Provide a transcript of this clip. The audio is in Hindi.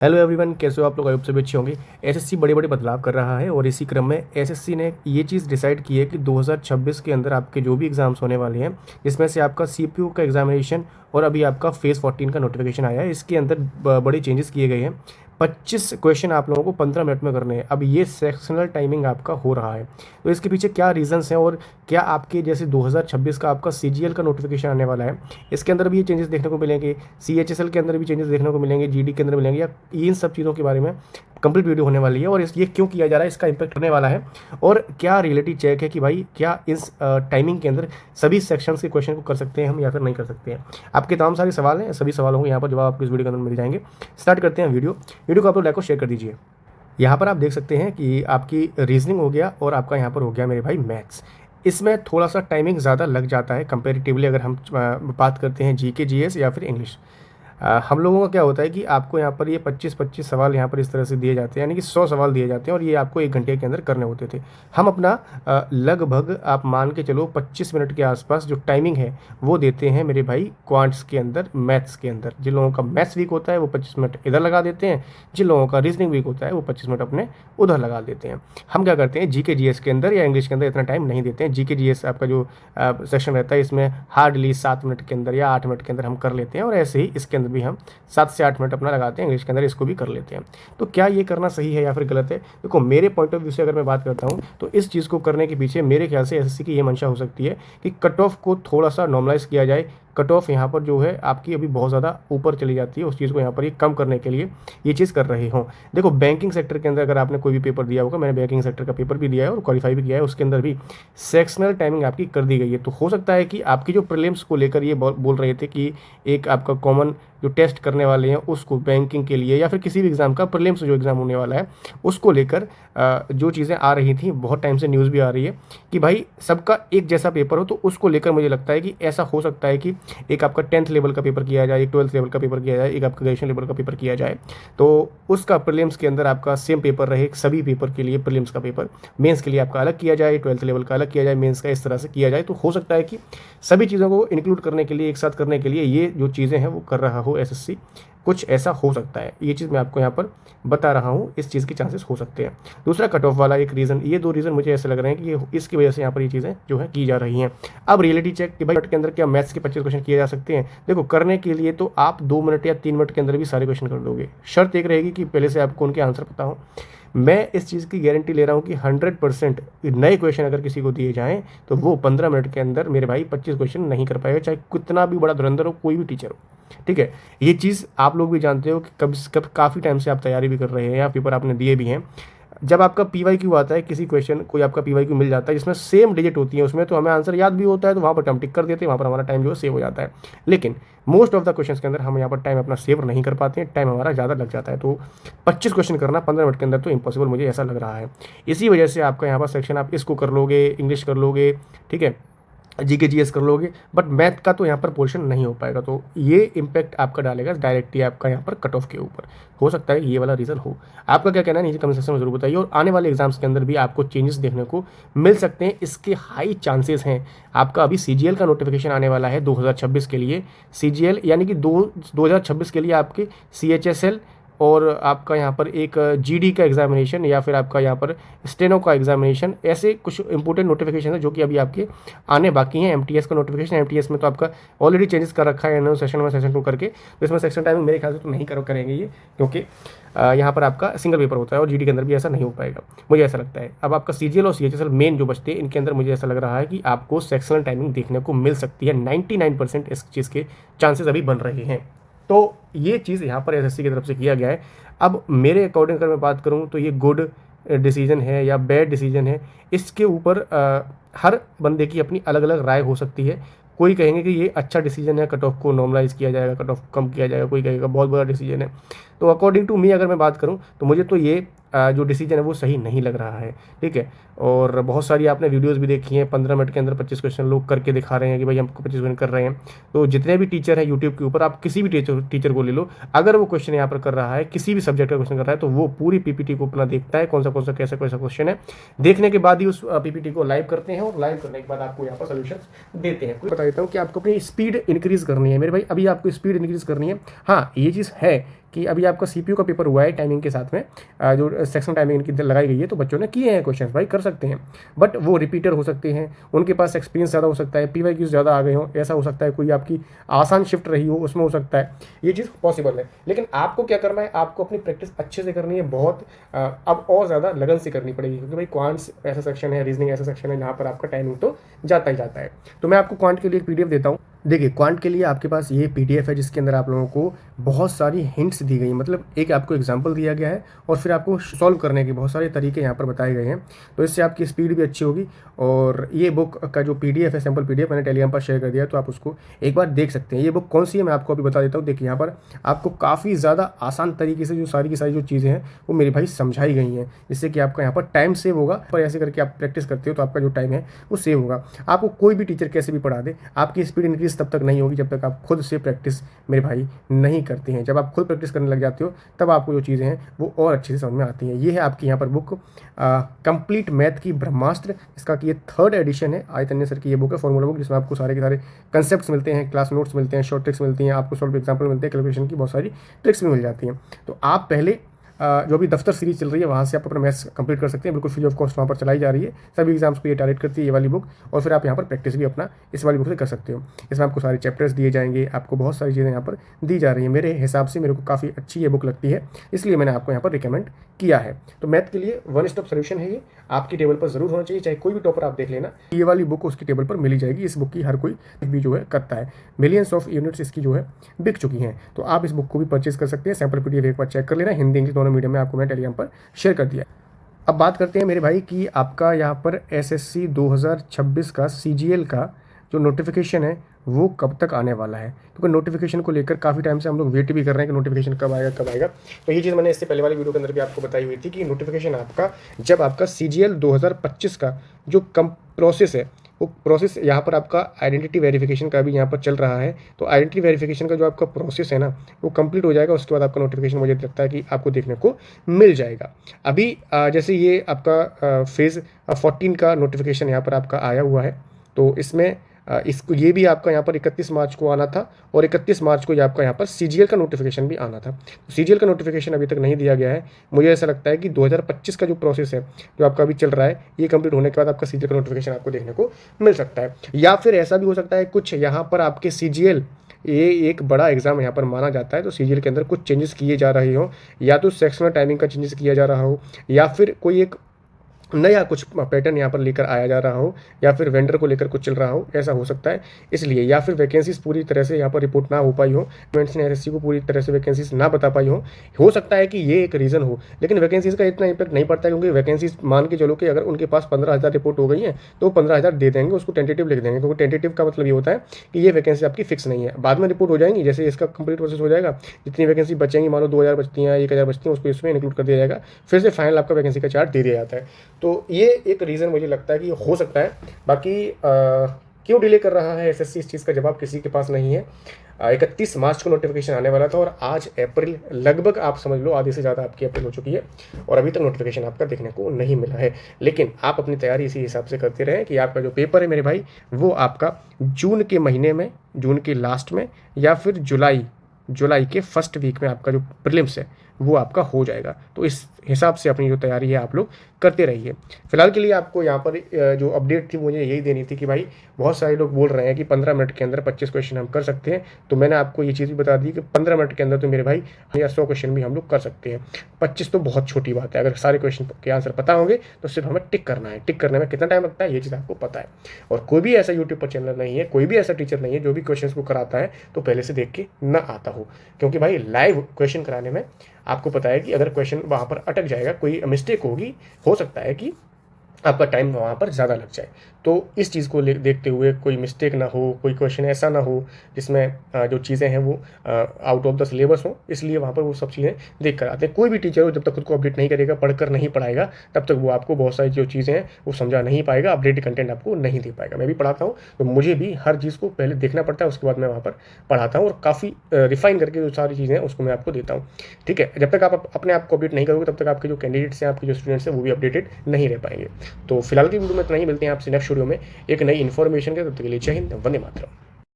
हेलो एवरीवन, कैसे हो आप लोग? आई होप सभी अच्छे होंगे। एसएससी बड़े बड़े बदलाव कर रहा है और इसी क्रम में एसएससी ने ये चीज़ डिसाइड की है कि 2026 के अंदर आपके जो भी एग्ज़ाम्स होने वाले हैं, जिसमें से आपका सीपीयू का एग्जामिनेशन और अभी आपका फेज़ 14 का नोटिफिकेशन आया है, इसके अंदर बड़े चेंजेस किए गए हैं। 25 क्वेश्चन आप लोगों को 15 मिनट में करने हैं। अब ये सेक्शनल टाइमिंग आपका हो रहा है, तो इसके पीछे क्या रीजंस हैं और क्या आपके जैसे 2026 का आपका सीजीएल का नोटिफिकेशन आने वाला है, इसके अंदर भी ये चेंजेस देखने को मिलेंगे, सीएचएसएल के अंदर भी चेंजेस देखने को मिलेंगे, जीडी के अंदर मिलेंगे, या इन सब चीज़ों के बारे में कंप्लीट वीडियो होने वाली है। और ये क्यों किया जा रहा है, इसका इम्पैक्ट होने वाला है, और क्या रियलिटी चेक है कि भाई क्या इस टाइमिंग के अंदर सभी सेक्शंस के क्वेश्चन को कर सकते हैं हम या फिर नहीं कर सकते हैं। आपके तमाम सारे सवाल हैं, सभी सवालों को यहाँ पर जवाब आपको इस वीडियो के अंदर मिल जाएंगे। स्टार्ट करते हैं वीडियो को आप लोग लाइक और शेयर कर दीजिए। यहाँ पर आप देख सकते हैं कि आपकी रीजनिंग हो गया और आपका यहाँ पर हो गया मेरे भाई मैथ्स। इसमें थोड़ा सा टाइमिंग ज़्यादा लग जाता है कंपेरेटिवली, अगर हम बात करते हैं जीके जीएस या फिर इंग्लिश। हम लोगों का क्या होता है कि आपको यहाँ पर ये 25-25 सवाल यहाँ पर इस तरह से दिए जाते हैं, यानी कि 100 सवाल दिए जाते हैं और ये आपको 1 घंटे के अंदर करने होते थे। हम अपना लगभग आप मान के चलो 25 मिनट के आसपास जो टाइमिंग है वो देते हैं मेरे भाई क्वांट्स के अंदर, मैथ्स के अंदर। जिन लोगों का मैथ्स वीक होता है वो 25 मिनट इधर लगा देते हैं, जिन लोगों का रीजनिंग वीक होता है वो 25 मिनट अपने उधर लगा देते हैं। हम क्या करते हैं, जीके जीएस के अंदर या इंग्लिश के अंदर इतना टाइम नहीं देते हैं। जीके जीएस आपका जो सेक्शन रहता है इसमें हार्डली 7 मिनट के अंदर या 8 मिनट के अंदर हम कर लेते हैं, और ऐसे ही इसके अंदर भी हम 7 से 8 मिनट अपना लगाते हैं, इंग्लिश के अंदर इसको भी कर लेते हैं। तो क्या ये करना सही है या फिर गलत है? देखो, मेरे पॉइंट ऑफ व्यू से अगर मैं बात करता हूँ तो इस चीज़ को करने के पीछे मेरे ख्याल से एसएससी की ये मंशा हो सकती है कि कट ऑफ को थोड़ा सा नॉर्मलाइज किया जाए। कट ऑफ यहाँ पर जो है आपकी अभी बहुत ज़्यादा ऊपर चली जाती है, उस चीज़ को यहाँ पर ये कम करने के लिए ये चीज़ कर रहे हों। देखो, बैंकिंग सेक्टर के अंदर अगर आपने कोई भी पेपर दिया होगा, मैंने बैंकिंग सेक्टर का पेपर भी दिया है और क्वालिफाई भी किया है, उसके अंदर भी सेक्शनल टाइमिंग आपकी कर दी गई है। तो हो सकता है कि आपकी जो प्रीलिम्स को लेकर ये बोल रहे थे कि एक आपका कॉमन जो टेस्ट करने वाले हैं उसको बैंकिंग के लिए या फिर किसी भी एग्ज़ाम का प्रीलिम्स जो एग्ज़ाम होने वाला है उसको लेकर जो चीज़ें आ रही थी, बहुत टाइम से न्यूज़ भी आ रही है कि भाई सबका एक जैसा पेपर हो, तो उसको लेकर मुझे लगता है कि ऐसा हो सकता है कि एक आपका 10th लेवल का पेपर किया जाए, एक 12th लेवल का पेपर किया जाए, एक आपका ग्रेजुएशन लेवल का पेपर किया जाए, तो उसका प्रीलिम्स के अंदर आपका सेम पेपर रहे सभी पेपर के लिए। प्रीलिम्स का पेपर मेंस के लिए आपका अलग किया जाए, 12th लेवल का अलग किया जाए, मेंस का इस तरह से किया जाए। तो हो सकता है कि सभी चीज़ों को इंक्लूड करने के लिए, एक साथ करने के लिए ये जो चीज़ें हैं वो कर रहा हो एसएससी। कुछ ऐसा हो सकता है, ये चीज़ मैं आपको यहाँ पर बता रहा हूँ, इस चीज़ के चांसेस हो सकते हैं। दूसरा कट ऑफ वाला एक रीज़न, ये दो रीज़न मुझे ऐसे लग रहे हैं कि ये इसकी वजह से यहाँ पर ये चीज़ें जो है की जा रही हैं। अब रियलिटी चेक कि भाई के अंदर क्या मैथ्स के 25 क्वेश्चन किए जा सकते हैं? देखो, करने के लिए तो आप 2 मिनट या 3 मिनट के अंदर भी सारे क्वेश्चन कर दोगे। शर्त एक रहेगी कि पहले से आपको उनके आंसर पता हो। मैं इस चीज़ की गारंटी ले रहा हूँ कि 100% नए क्वेश्चन अगर किसी को दिए जाएँ तो वो 15 मिनट के अंदर मेरे भाई 25 क्वेश्चन नहीं कर पाएगा, चाहे कितना भी बड़ा धुरंधर हो, कोई भी टीचर हो। ठीक है, ये चीज़ आप लोग भी जानते हो कि कब काफ़ी टाइम से आप तैयारी भी कर रहे हैं या पेपर आपने दिए भी हैं। जब आपका PYQ आता है, किसी क्वेश्चन कोई आपका PYQ मिल जाता है जिसमें सेम डिजिट होती है उसमें, तो हमें आंसर याद भी होता है, तो वहाँ पर हम टिक कर देते हैं, वहाँ पर हमारा टाइम जो है सेव हो जाता है। लेकिन मोस्ट ऑफ द क्वेश्चन के अंदर हम यहाँ पर टाइम अपना सेव नहीं कर पाते हैं, टाइम हमारा ज़्यादा लग जाता है। तो 25 क्वेश्चन करना 15 मिनट के अंदर तो इम्पॉसिबल मुझे ऐसा लग रहा है। इसी वजह से आपका यहाँ पर सेक्शन आप इसको कर लोगे, इंग्लिश कर लोगे, ठीक है, जीके जीएस कर लोगे, बट मैथ का तो यहाँ पर पोर्शन नहीं हो पाएगा। तो ये इम्पैक्ट आपका डालेगा डायरेक्टली आपका यहाँ पर कट ऑफ के ऊपर। हो सकता है ये वाला रीज़न हो। आपका क्या कहना है नीचे कमेंट सेक्शन में जरूर बताइए, और आने वाले एग्जाम्स के अंदर भी आपको चेंजेस देखने को मिल सकते हैं, इसके हाई चांसेस हैं। आपका अभी सीजीएल का नोटिफिकेशन आने वाला है 2026 के लिए। सीजीएल यानी कि 2026 के लिए आपके सीएचएसएल और आपका यहाँ पर एक जीडी का एग्जामिनेशन या फिर आपका यहाँ पर स्टेनो का एग्जामिनेशन, ऐसे कुछ इंपॉर्टेंट नोटिफिकेशन है जो कि अभी आपके आने बाकी हैं। एमटीएस का नोटिफिकेशन, एमटीएस में तो आपका ऑलरेडी चेंजेस कर रखा है इन्होंने सेशन 1 सेशन 2 करके, तो इसमें सेक्शन टाइमिंग मेरे ख्याल से तो नहीं करेंगे ये, क्योंकि यहाँ पर आपका सिंगल पेपर होता है और जीडी के अंदर भी ऐसा नहीं हो पाएगा, मुझे ऐसा लगता है। अब आपका सीजीएल और सीएचएसएल मेन जो बचते हैं, इनके अंदर मुझे ऐसा लग रहा है कि आपको सेक्शनल टाइमिंग देखने को मिल सकती है। 99% इस चीज़ के चांसेस अभी बन रहे हैं। तो ये चीज़ यहाँ पर एसएससी की तरफ से किया गया है। अब मेरे अकॉर्डिंग अगर मैं बात करूँ तो ये गुड डिसीजन है या बैड डिसीजन है, इसके ऊपर हर बंदे की अपनी अलग अलग राय हो सकती है। कोई कहेंगे कि ये अच्छा डिसीजन है, कट ऑफ को नॉर्मलाइज किया जाएगा, कट ऑफ कम किया जाएगा, कोई कहेगा बहुत बड़ा डिसीजन है। तो अकॉर्डिंग टू मी अगर मैं बात करूँ तो मुझे तो ये जो डिसीजन है वो सही नहीं लग रहा है। ठीक है, और बहुत सारी आपने वीडियोस भी देखी हैं, 15 मिनट के अंदर 25 क्वेश्चन लोग करके दिखा रहे हैं कि भाई हमको 25 क्वेश्चन कर रहे हैं। तो जितने भी टीचर हैं यूट्यूब के ऊपर, आप किसी भी टीचर को ले लो, अगर वो क्वेश्चन यहाँ पर कर रहा है, किसी भी सब्जेक्ट का क्वेश्चन कर रहा है, तो वो पूरी पीपीटी को अपना देखता है, कौन सा कैसा क्वेश्चन है, देखने के बाद ही उस पीपीटी को लाइव करते हैं, और लाइव करने के बाद आपको यहाँ पर सोल्यूशन देते हैं। बता देता हूँ कि आपको अपनी स्पीड इंक्रीज करनी है मेरे भाई, अभी आपको स्पीड इंक्रीज करनी है। हाँ, ये चीज़ है कि अभी आपका सीपीयू का पेपर हुआ है टाइमिंग के साथ में, जो सेक्शन टाइमिंग इनकी लगाई गई है, तो बच्चों ने किए हैं क्वेश्चन, भाई कर सकते हैं, बट वो रिपीटर हो सकते हैं, उनके पास एक्सपीरियंस ज़्यादा हो सकता है, पीवाईक्यूज ज़्यादा आ गए हों, ऐसा हो सकता है, कोई आपकी आसान शिफ्ट रही हो उसमें हो सकता है, ये चीज़ पॉसिबल है। लेकिन आपको क्या करना है, आपको अपनी प्रैक्टिस अच्छे से करनी है, बहुत अब और ज़्यादा लगन से करनी पड़ेगी, क्योंकि भाई क्वांट्स ऐसा सेक्शन है, रीजनिंग ऐसा सेक्शन है जहाँ पर आपका टाइमिंग तो जाता ही जाता है। तो मैं आपको क्वांट के लिए एक पीडीएफ देता हूँ। देखिए, क्वांट के लिए आपके पास ये पीडीएफ है जिसके अंदर आप लोगों को बहुत सारी हिंट्स दी गई, मतलब एक आपको एग्जांपल दिया गया है और फिर आपको सॉल्व करने के बहुत सारे तरीके यहाँ पर बताए गए हैं, तो इससे आपकी स्पीड भी अच्छी होगी। और ये बुक का जो पीडीएफ है, सैम्पल पीडीएफ मैंने टेलीग्राम पर शेयर कर दिया, तो आप उसको एक बार देख सकते हैं। ये बुक कौन सी है मैं आपको अभी बता देता हूँ। देखिए, यहाँ पर आपको काफ़ी ज़्यादा आसान तरीके से जो सारी की सारी जो चीज़ें हैं वो मेरे भाई समझाई गई हैं, जिससे कि आपका यहाँ पर टाइम सेव होगा। पर ऐसे करके आप प्रैक्टिस करते हो तो आपका जो टाइम है वो सेव होगा। आपको कोई भी टीचर कैसे भी पढ़ा दे, आपकी स्पीड इंक्रीज तब तक नहीं होगी जब तक आप खुद से प्रैक्टिस मेरे भाई नहीं करते हैं। जब आप खुद प्रैक्टिस करने लग जाते हो तब आपको जो चीज़ें हैं वो और अच्छे से समझ में आती हैं। ये है आपकी यहाँ पर बुक कंप्लीट मैथ की ब्रह्मास्त्र, इसका कि ये 3rd एडिशन है। आयतन्य सर की ये बुक है, फॉर्मूला बुक, जिसमें आपको सारे के सारे कंसेप्ट्स मिलते हैं, क्लास नोट्स मिलते हैं, शॉर्ट ट्रिक्स मिलती हैं, आपको सॉल्व एग्जाम्पल मिलते हैं, कैलकुलेशन की बहुत सारी ट्रिक्स भी मिल जाती हैं। तो आप पहले जो भी दफ्तर सीरीज चल रही है वहाँ से आप अपना मैथ्स कंप्लीट कर सकते हैं, बिल्कुल फ्री ऑफ कॉस्ट वहाँ पर चलाई जा रही है। सभी एग्जाम्स को ये टारगेट करती है ये वाली बुक, और फिर आप यहाँ पर प्रैक्टिस भी अपना इस वाली बुक से कर सकते हो। इसमें आपको सारे चैप्टर्स दिए जाएंगे, आपको बहुत सारी चीज़ें यहाँ पर दी जा रही हैं। मेरे हिसाब से मेरे को काफ़ी अच्छी ये बुक लगती है, इसलिए मैंने आपको यहाँ पर रिकमेंड किया है। तो मैथ के लिए वन स्टॉप सोल्यूशन है ये, आपकी टेबल पर जरूर होना चाहिए, चाहे कोई भी टॉपर आप देख लेना, ये वाली बुक उसकी टेबल पर मिली जाएगी। इस बुक की हर कोई भी जो है करता है, मिलियंस ऑफ यूनिट्स इसकी जो है बिक चुकी हैं। तो आप इस बुक को भी परचेज कर सकते हैं। सैम्पल पीडीएफ एक बार चेक कर लेना, हिंदी इंग्लिश दोनों मीडियम में आपको मैं टेलीग्राम पर शेयर कर दिया। अब बात करते हैं मेरे भाई कि आपका यहाँ पर एसएससी 2026 का सीजीएल का जो नोटिफिकेशन है वो कब तक आने वाला है, क्योंकि नोटिफिकेशन को लेकर काफ़ी टाइम से हम लोग वेट भी कर रहे हैं कि नोटिफिकेशन कब आएगा कब आएगा। तो ये चीज़ मैंने इससे पहले वाली वीडियो के अंदर भी आपको बताई हुई थी कि नोटिफिकेशन आपका जब आपका सीजीएल 2025 का जो प्रोसेस है वो प्रोसेस यहाँ पर आपका आइडेंटिटी वेरिफिकेशन का भी यहाँ पर चल रहा है। तो आइडेंटिटी वेरिफिकेशन का जो आपका प्रोसेस है ना वो कंप्लीट हो जाएगा, उसके बाद आपका नोटिफिकेशन मुझे लगता है कि आपको देखने को मिल जाएगा। अभी जैसे ये आपका फेज़ 14 का नोटिफिकेशन यहाँ पर आपका आया हुआ है, तो इसमें इसको ये भी आपका यहाँ पर 31 मार्च को आना था, और 31 मार्च को ये आपका यहाँ पर सीजीएल का नोटिफिकेशन भी आना था। सीजीएल का नोटिफिकेशन अभी तक नहीं दिया गया है। मुझे ऐसा लगता है कि 2025 का जो प्रोसेस है जो आपका अभी चल रहा है, ये कंप्लीट होने के बाद आपका सीजीएल का नोटिफिकेशन आपको देखने को मिल सकता है। या फिर ऐसा भी हो सकता है कुछ यहाँ पर आपके सीजीएल, ये एक बड़ा एग्जाम यहाँ पर माना जाता है, तो सीजीएल के अंदर कुछ चेंजेस किए जा रहे हो, या तो सेक्शनल टाइमिंग का चेंजेस किया जा रहा हो, या फिर कोई एक नया कुछ पैटर्न यहाँ पर लेकर आया जा रहा हो, या फिर वेंडर को लेकर कुछ चल रहा हो, ऐसा हो सकता है इसलिए। या फिर वैकेंसीज पूरी तरह से यहाँ पर रिपोर्ट ना हो पाई हो, गवर्नमेंट ने एसएससी को पूरी तरह से वैकेंसीज ना बता पाई हो सकता है कि ये एक रीज़न हो। लेकिन वैकेंसीज का इतना इंपैक्ट नहीं पड़ता, क्योंकि वैकेंसीज मान के चलो कि अगर उनके पास 15,000 रिपोर्ट हो गई है तो वो 15,000 दे देंगे, उसको टेंटेटिव लिख देंगे, क्योंकि टेंटेटिव का मतलब ये होता है कि ये वैकेंसी आपकी फिक्स नहीं है। बाद में रिपोर्ट हो जाएंगी, जैसे इसका कंप्लीट प्रोसेस हो जाएगा, जितनी वैकेंसी बचेंगी, मान लो 2,000 बचती हैं, 1,000 बचती हैं, उसको इसमें इंक्लूड कर दिया जाएगा, फिर से फाइनल आपका वैकेंसी का चार्ट दे दिया जाता है। तो ये एक रीज़न मुझे लगता है कि हो सकता है। बाकी क्यों डिले कर रहा है एसएससी, इस चीज़ का जवाब किसी के पास नहीं है। 31 मार्च को नोटिफिकेशन आने वाला था, और आज अप्रैल, लगभग आप समझ लो आधे से ज़्यादा आपकी अप्रैल हो चुकी है, और अभी तक नोटिफिकेशन आपका देखने को नहीं मिला है। लेकिन आप अपनी तैयारी इसी हिसाब से करते रहें कि आपका जो पेपर है मेरे भाई वो आपका जून के महीने में, जून के लास्ट में, या फिर जुलाई के फर्स्ट वीक में आपका जो प्रीलिम्स है वो आपका हो जाएगा। तो इस हिसाब से अपनी जो तैयारी है आप लोग करते रहिए। फिलहाल के लिए आपको यहाँ पर जो अपडेट थी मुझे यही देनी थी कि भाई बहुत सारे लोग बोल रहे हैं कि 15 मिनट के अंदर 25 क्वेश्चन हम कर सकते हैं, तो मैंने आपको ये चीज़ भी बता दी कि 15 मिनट के अंदर तो मेरे भाई या 100 क्वेश्चन भी हम लोग कर सकते हैं। 25 तो बहुत छोटी बात है, अगर सारे क्वेश्चन के आंसर पता होंगे तो सिर्फ हमें टिक करना है। टिक करने में कितना टाइम लगता है ये चीज़ आपको पता है। और कोई भी ऐसा यूट्यूब पर चैनल नहीं है, कोई भी ऐसा टीचर नहीं है जो भी क्वेश्चन को कराता है तो पहले से देख के ना आता हो, क्योंकि भाई लाइव क्वेश्चन कराने में आपको पता है कि अगर क्वेश्चन वहाँ पर अटक जाएगा, कोई मिस्टेक होगी, हो सकता है कि आपका टाइम वहाँ पर ज़्यादा लग जाए। तो इस चीज़ को देखते हुए कोई मिस्टेक ना हो, कोई क्वेश्चन ऐसा ना हो जिसमें जो चीज़ें हैं वो आउट ऑफ द सिलेबस हो, इसलिए वहाँ पर वो सब चीज़ें देख कर आते हैं। कोई भी टीचर हो जब तक खुद को अपडेट नहीं करेगा, पढ़कर नहीं पढ़ाएगा, तब तक वो आपको बहुत सारी जो चीज़ें हैं वो समझा नहीं पाएगा, अपडेटेड कंटेंट आपको नहीं दे पाएगा। मैं भी पढ़ाता हूँ तो मुझे भी हर चीज़ को पहले देखना पड़ता है, उसके बाद मैं वहाँ पर पढ़ाता हूँ, और काफ़ी रिफाइन करके जो सारी चीज़ें हैं उसको मैं आपको देता हूँ। ठीक है, जब तक आप अपने आप को अपडेट नहीं करोगे तब तक आपके जो कैंडिडेट्स हैं, आपके जो स्टूडेंट्स हैं वो भी अपडेटेड नहीं रह पाएंगे। तो फिलहाल की वीडियो में इतना ही, मिलते हैं आपसे नेक्स्ट वीडियो में एक नई इन्फॉर्मेशन के। तब तक के लिए जय हिंद, वंदे मातरम।